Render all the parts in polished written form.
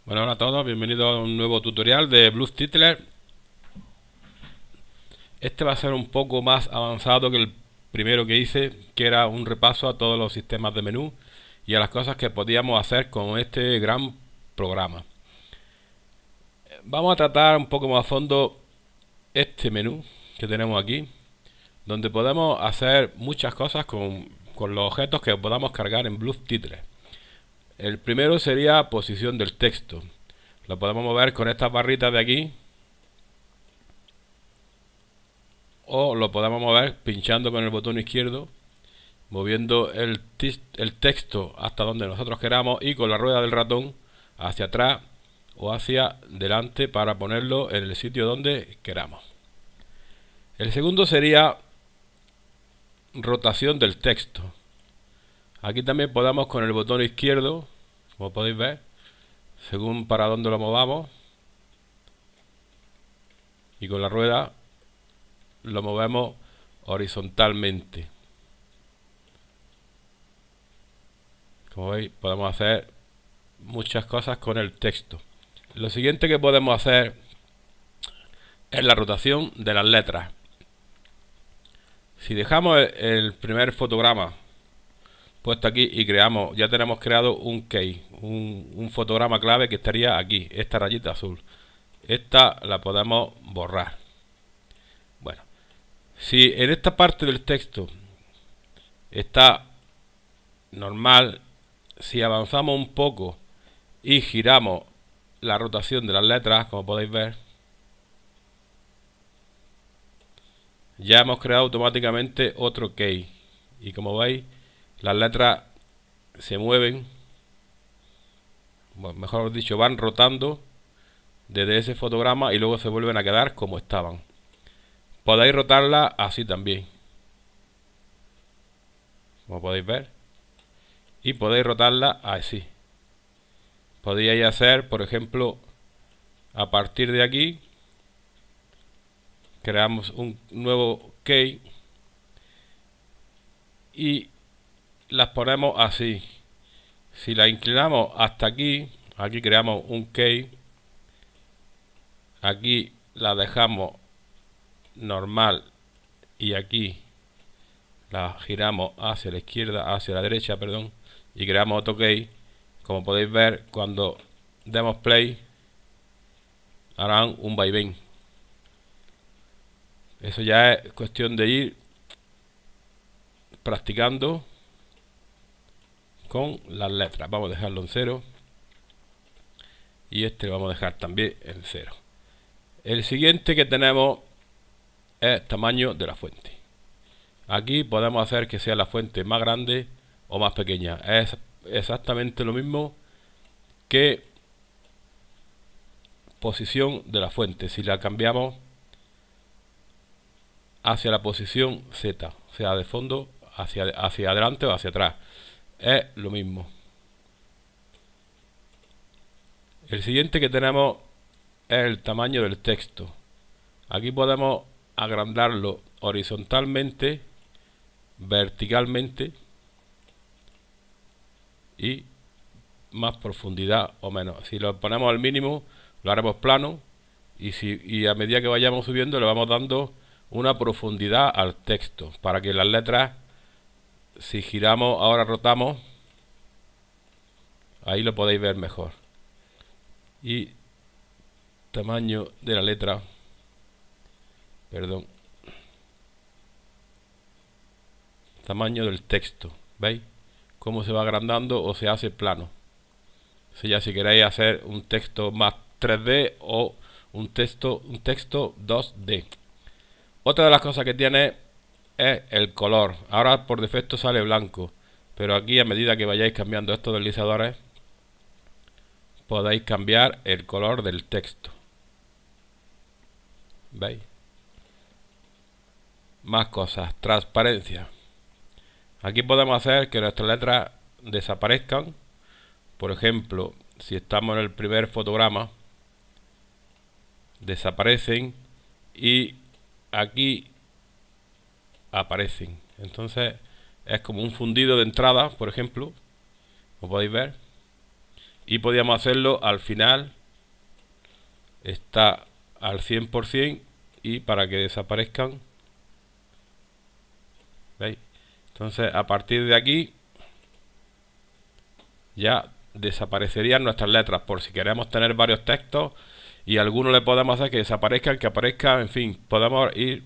Bueno, hola a todos, bienvenidos a un nuevo tutorial de Blues Titler. Este va a ser un poco más avanzado que el primero que hice, que era un repaso a todos los sistemas de menú y a las cosas que podíamos hacer con este gran programa. Vamos a tratar un poco más a fondo este menú que tenemos aquí, donde podemos hacer muchas cosas con los objetos que podamos cargar en Blues Titler. El primero sería posición del texto. Lo podemos mover con estas barritas de aquí, o lo podemos mover pinchando con el botón izquierdo, moviendo el texto hasta donde nosotros queramos y con la rueda del ratón hacia atrás o hacia delante para ponerlo en el sitio donde queramos. El segundo sería rotación del texto. Aquí también podemos con el botón izquierdo, como podéis ver, según para donde lo movamos, y con la rueda lo movemos horizontalmente. Como veis, podemos hacer muchas cosas con el texto. Lo siguiente que podemos hacer es la rotación de las letras. Si dejamos el primer fotograma puesto aquí y ya tenemos creado un key, un fotograma clave que estaría aquí, esta rayita azul. Esta la podemos borrar. Bueno, si en esta parte del texto está normal, si avanzamos un poco y giramos la rotación de las letras, como podéis ver, ya hemos creado automáticamente otro key. Y como veis, las letras se mueven, bueno, mejor dicho, van rotando desde ese fotograma y luego se vuelven a quedar como estaban. Podéis rotarla así también, como podéis ver, y podéis rotarla así. Podríais hacer, por ejemplo, a partir de aquí, creamos un nuevo key y las ponemos así. Si la inclinamos hasta aquí, aquí creamos un key, aquí la dejamos normal y aquí la giramos hacia la izquierda, hacia la derecha, perdón, y creamos otro key. Como podéis ver, cuando demos play harán un vaivén. Eso ya es cuestión de ir practicando con las letras. Vamos a dejarlo en 0 y este lo vamos a dejar también en 0. El siguiente que tenemos es tamaño de la fuente. Aquí podemos hacer que sea la fuente más grande o más pequeña. Es exactamente lo mismo que posición de la fuente. Si la cambiamos hacia la posición Z, o sea, de fondo hacia adelante o hacia atrás, es lo mismo. El siguiente que tenemos es el tamaño del texto. Aquí podemos agrandarlo horizontalmente, verticalmente y más profundidad o menos. Si lo ponemos al mínimo, lo haremos plano, y a medida que vayamos subiendo le vamos dando una profundidad al texto para que las letras, si giramos, ahora rotamos, ahí lo podéis ver mejor. Y tamaño de la letra, perdón, tamaño del texto, ¿veis? Cómo se va agrandando o se hace plano. Si ya si queréis hacer un texto más 3D o un texto 2D. Otra de las cosas que tiene es el color. Ahora por defecto sale blanco, pero aquí a medida que vayáis cambiando estos deslizadores podéis cambiar el color del texto. ¿Veis? Más cosas. Transparencia. Aquí podemos hacer que nuestras letras desaparezcan. Por ejemplo, si estamos en el primer fotograma, desaparecen y aquí aparecen. Entonces es como un fundido de entrada, por ejemplo, como podéis ver. y podíamos hacerlo al final, está al 100% y para que desaparezcan, ¿veis? Entonces a partir de aquí ya desaparecerían nuestras letras, por si queremos tener varios textos y alguno le podemos hacer que desaparezcan, que aparezcan, en fin, podemos ir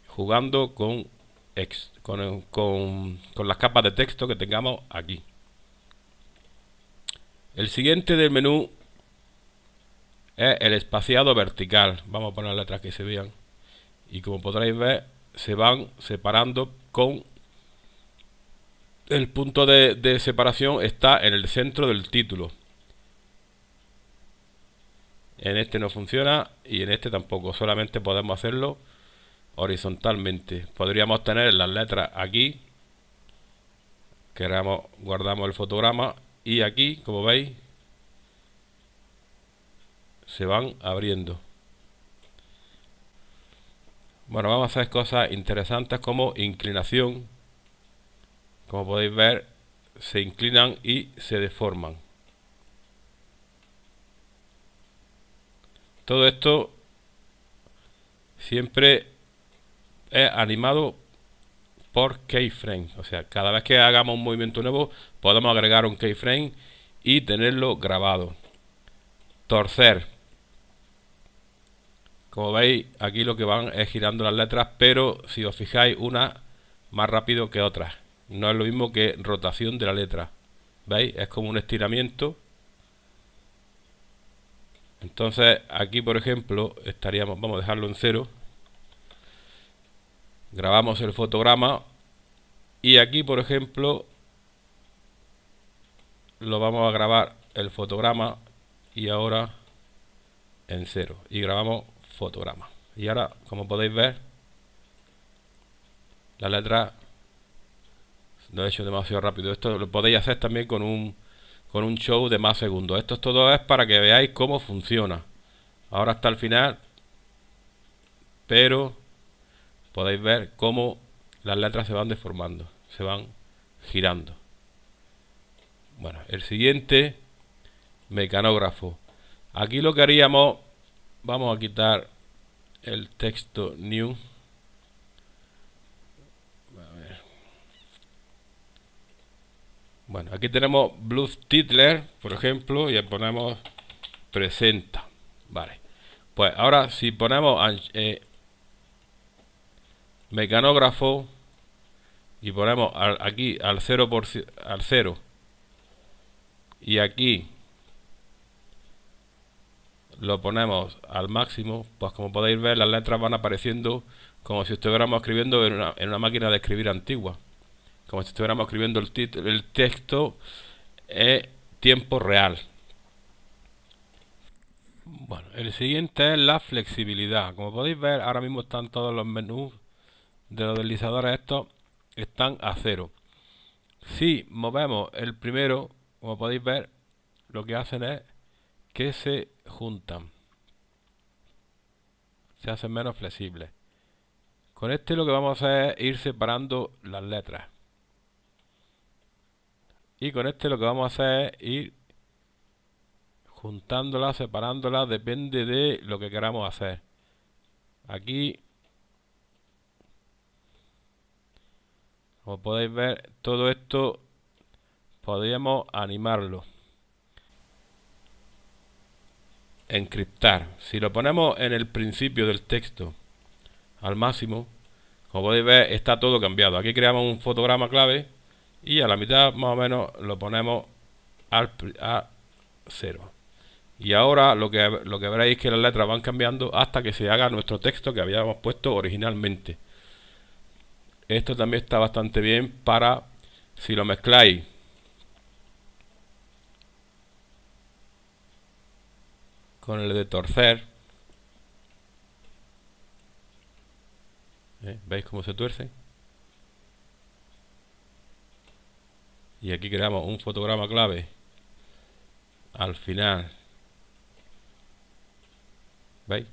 jugando con las capas de texto que tengamos aquí. El siguiente del menú es el espaciado vertical. Vamos a poner letras que se vean. Y como podréis ver, se van separando con el punto de separación está en el centro del título. En este no funciona y en este tampoco. Solamente podemos hacerlo horizontalmente. Podríamos tener las letras aquí. Guardamos el fotograma y aquí, como veis, se van abriendo. Bueno, vamos a hacer cosas interesantes como inclinación. Como podéis ver, se inclinan y se deforman. Todo esto siempre es animado por keyframe. O sea, cada vez que hagamos un movimiento nuevo, podemos agregar un keyframe y tenerlo grabado. Torcer. Como veis, aquí lo que van es girando las letras, pero si os fijáis, una más rápido que otras. No es lo mismo que rotación de la letra. ¿Veis? Es como un estiramiento. Entonces, aquí por ejemplo, vamos a dejarlo en 0. Grabamos el fotograma. Y aquí, por ejemplo, lo vamos a grabar el fotograma. Y ahora en 0. Y grabamos fotograma. Y ahora, como podéis ver, la letra lo he hecho demasiado rápido. Esto lo podéis hacer también con un show de más segundos. Esto todo es para que veáis cómo funciona. Ahora hasta el final, pero podéis ver cómo las letras se van deformando, se van girando. Bueno, el siguiente, mecanógrafo. Aquí lo que haríamos, vamos a quitar el texto new. Bueno, aquí tenemos Blues Titler, por ejemplo, y le ponemos presenta. Vale. Pues ahora si ponemos mecanógrafo y ponemos aquí al 0 y aquí lo ponemos al máximo, pues como podéis ver las letras van apareciendo como si estuviéramos escribiendo en una máquina de escribir antigua, como si estuviéramos escribiendo el texto en tiempo real. Bueno, el siguiente es la flexibilidad. Como podéis ver, ahora mismo están todos los menús de los deslizadores estos, están a 0. Si movemos el primero, como podéis ver, lo que hacen es que se juntan, se hacen menos flexibles. Con este lo que vamos a hacer es ir separando las letras. Y con este lo que vamos a hacer es ir juntándolas, separándolas, depende de lo que queramos hacer. Aquí, como podéis ver, todo esto podríamos animarlo. Encriptar. Si lo ponemos en el principio del texto al máximo, como podéis ver, está todo cambiado. Aquí creamos un fotograma clave y a la mitad más o menos lo ponemos a 0. Y ahora lo que veréis es que las letras van cambiando hasta que se haga nuestro texto que habíamos puesto originalmente. Esto también está bastante bien para si lo mezcláis con el de torcer. ¿Veis cómo se tuerce? Y aquí creamos un fotograma clave al final. ¿Veis?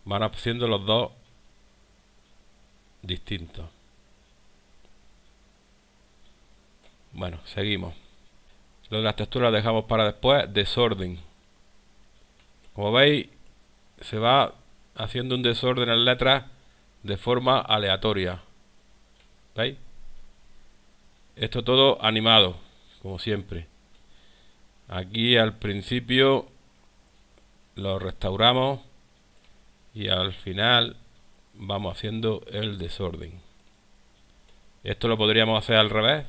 Van haciendo los dos distintos. Bueno, seguimos. Lo de las texturas lo dejamos para después. Desorden. Como veis, se va haciendo un desorden en letras de forma aleatoria. ¿Veis? Esto todo animado, como siempre. Aquí al principio lo restauramos y al final vamos haciendo el desorden. Esto lo podríamos hacer al revés,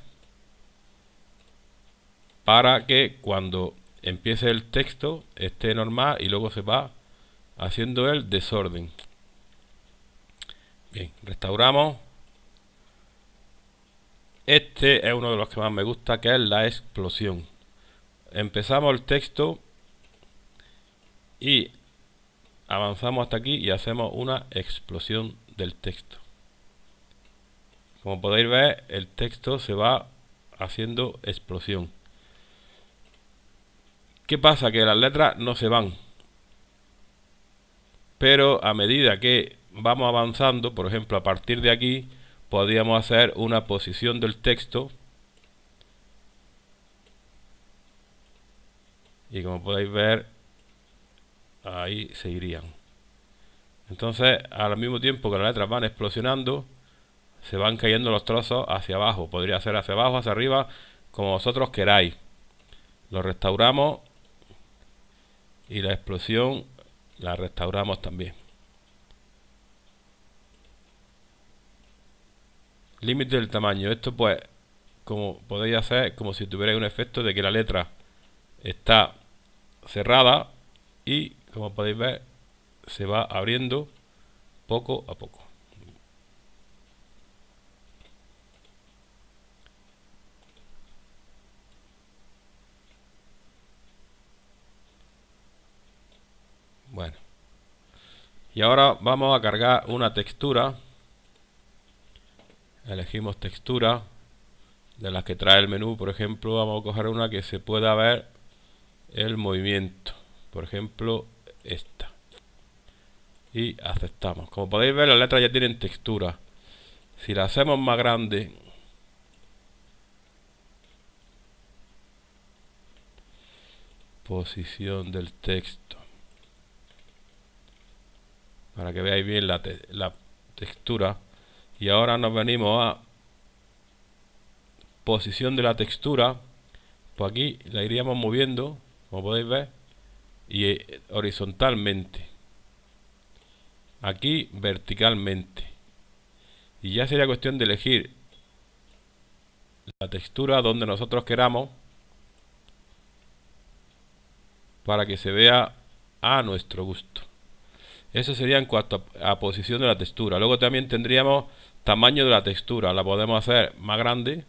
para que cuando empiece el texto esté normal y luego se va haciendo el desorden. Bien, restauramos. Este es uno de los que más me gusta, que es la explosión. Empezamos el texto y avanzamos hasta aquí y hacemos una explosión del texto. Como podéis ver, el texto se va haciendo explosión. ¿Qué pasa? Que las letras no se van, pero a medida que vamos avanzando, por ejemplo, a partir de aquí, podríamos hacer una posición del texto y como podéis ver, ahí se irían. Entonces, al mismo tiempo que las letras van explosionando, se van cayendo los trozos hacia abajo. Podría ser hacia abajo, hacia arriba, como vosotros queráis. Lo restauramos y la explosión la restauramos también. Límite del tamaño. Esto pues, como podéis hacer, como si tuvierais un efecto de que la letra está cerrada y, como podéis ver, se va abriendo poco a poco. Bueno, y ahora vamos a cargar una textura. Elegimos textura de las que trae el menú. Por ejemplo, vamos a coger una que se pueda ver el movimiento, por ejemplo esta, y aceptamos. Como podéis ver, las letras ya tienen textura. Si la hacemos más grande, posición del texto, para que veáis bien la textura. Y ahora nos venimos a posición de la textura. Pues aquí la iríamos moviendo, como podéis ver, y horizontalmente, aquí verticalmente, y ya sería cuestión de elegir la textura donde nosotros queramos para que se vea a nuestro gusto. Eso sería en cuanto a posición de la textura. Luego también tendríamos tamaño de la textura. La podemos hacer más grande,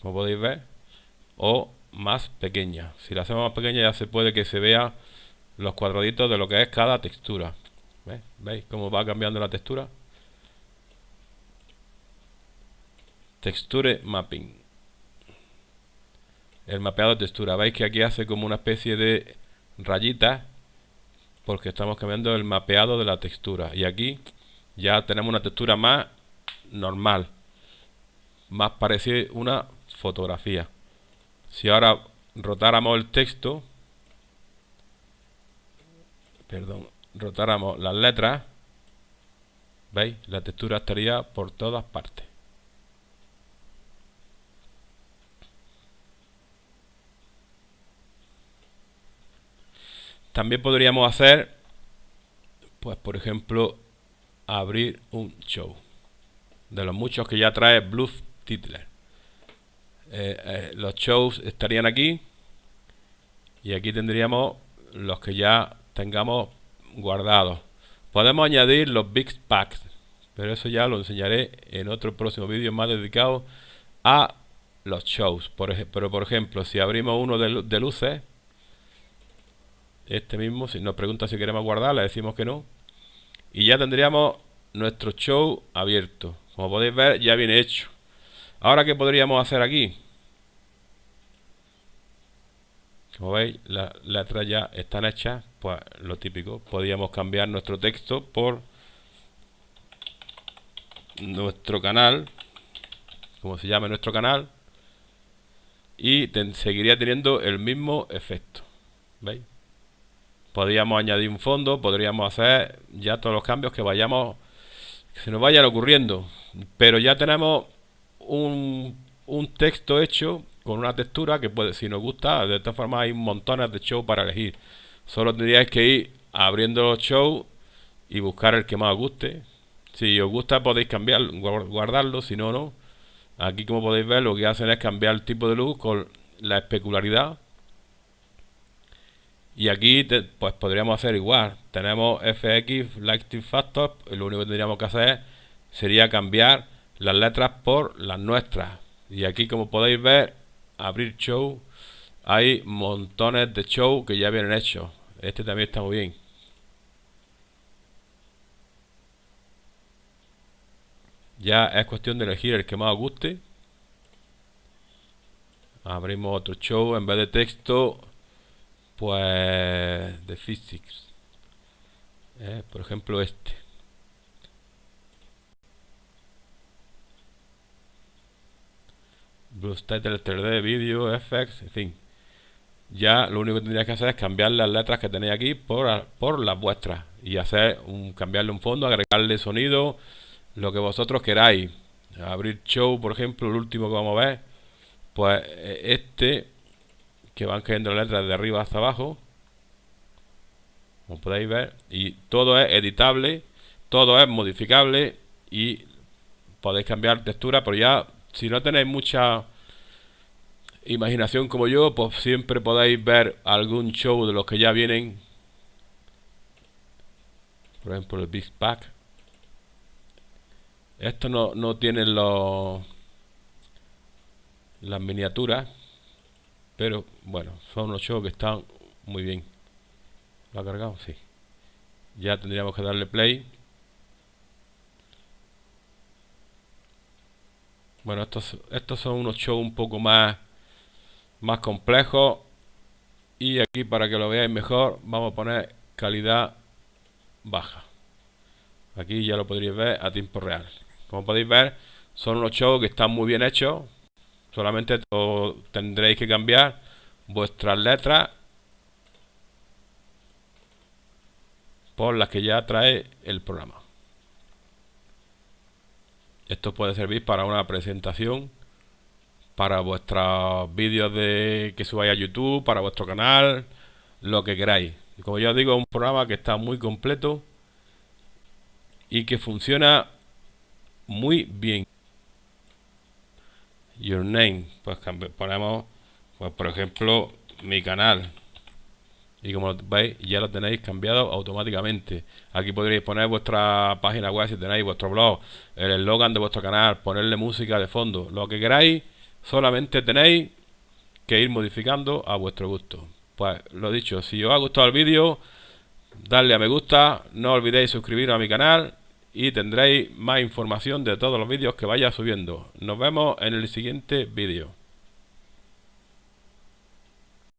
como podéis ver, o más pequeña. Si la hacemos más pequeña, ya se puede que se vea los cuadraditos de lo que es cada textura. ¿Veis cómo va cambiando la textura? Texture mapping. El mapeado de textura. Veis que aquí hace como una especie de rayitas, porque estamos cambiando el mapeado de la textura. Y aquí ya tenemos una textura más normal, más parecida a una fotografía. Si ahora rotáramos el texto, rotáramos las letras, ¿veis? La textura estaría por todas partes. También podríamos hacer, pues por ejemplo, abrir un show, de los muchos que ya trae Bluff Titler. Los shows estarían aquí, y aquí tendríamos los que ya tengamos guardados. Podemos añadir los Big Packs, pero eso ya lo enseñaré en otro próximo vídeo más dedicado a los shows. Pero por ejemplo, si abrimos uno de luces, este mismo, si nos pregunta si queremos guardar, le decimos que no, y ya tendríamos nuestro show abierto. Como podéis ver, ya viene hecho. Ahora, ¿qué podríamos hacer aquí? Como veis, las letras ya están hechas. Pues lo típico, podríamos cambiar nuestro texto por nuestro canal, como se llame nuestro canal, y seguiría teniendo el mismo efecto. ¿Veis? Podríamos añadir un fondo, podríamos hacer ya todos los cambios que se nos vayan ocurriendo, pero ya tenemos un texto hecho con una textura que puede, si nos gusta, de todas formas hay montones de shows para elegir. Solo tendríais que ir abriendo los shows y buscar el que más os guste. Si os gusta podéis cambiarlo, guardarlo, si no, no. Aquí, como podéis ver, lo que hacen es cambiar el tipo de luz con la especularidad. Y aquí pues podríamos hacer igual. Tenemos FX, Lighting Factor, y lo único que tendríamos que hacer sería cambiar las letras por las nuestras. Y aquí, como podéis ver, abrir show, hay montones de show que ya vienen hechos. Este también está muy bien. Ya es cuestión de elegir el que más os guste. Abrimos otro show, en vez de texto, pues de physics. Por ejemplo, este. Blues Title 3D, Video, FX, en fin. Ya lo único que tendríais que hacer es cambiar las letras que tenéis aquí por las vuestras. Y cambiarle un fondo, agregarle sonido, lo que vosotros queráis. Abrir show, por ejemplo, el último que vamos a ver. Pues que van cayendo las letras de arriba hasta abajo, como podéis ver, y todo es editable, todo es modificable y podéis cambiar textura, pero ya si no tenéis mucha imaginación como yo, pues siempre podéis ver algún show de los que ya vienen, por ejemplo el Big Pack. Estos no tienen las miniaturas, pero bueno, son unos shows que están muy bien. ¿Lo ha cargado? Sí. Ya tendríamos que darle play. Bueno, estos son unos shows un poco más complejos. Y aquí, para que lo veáis mejor, vamos a poner calidad baja. Aquí ya lo podréis ver a tiempo real. Como podéis ver, son unos shows que están muy bien hechos. Solamente tendréis que cambiar vuestras letras por las que ya trae el programa. Esto puede servir para una presentación, para vuestros vídeos que subáis a YouTube, para vuestro canal, lo que queráis. Y como ya os digo, es un programa que está muy completo y que funciona muy bien. Your name, pues ponemos, pues por ejemplo, mi canal. Y como veis, ya lo tenéis cambiado automáticamente. Aquí podréis poner vuestra página web si tenéis vuestro blog, el eslogan de vuestro canal, ponerle música de fondo, lo que queráis. Solamente tenéis que ir modificando a vuestro gusto. Pues lo dicho, si os ha gustado el vídeo, dadle a me gusta, no olvidéis suscribiros a mi canal y tendréis más información de todos los vídeos que vaya subiendo. Nos vemos en el siguiente vídeo.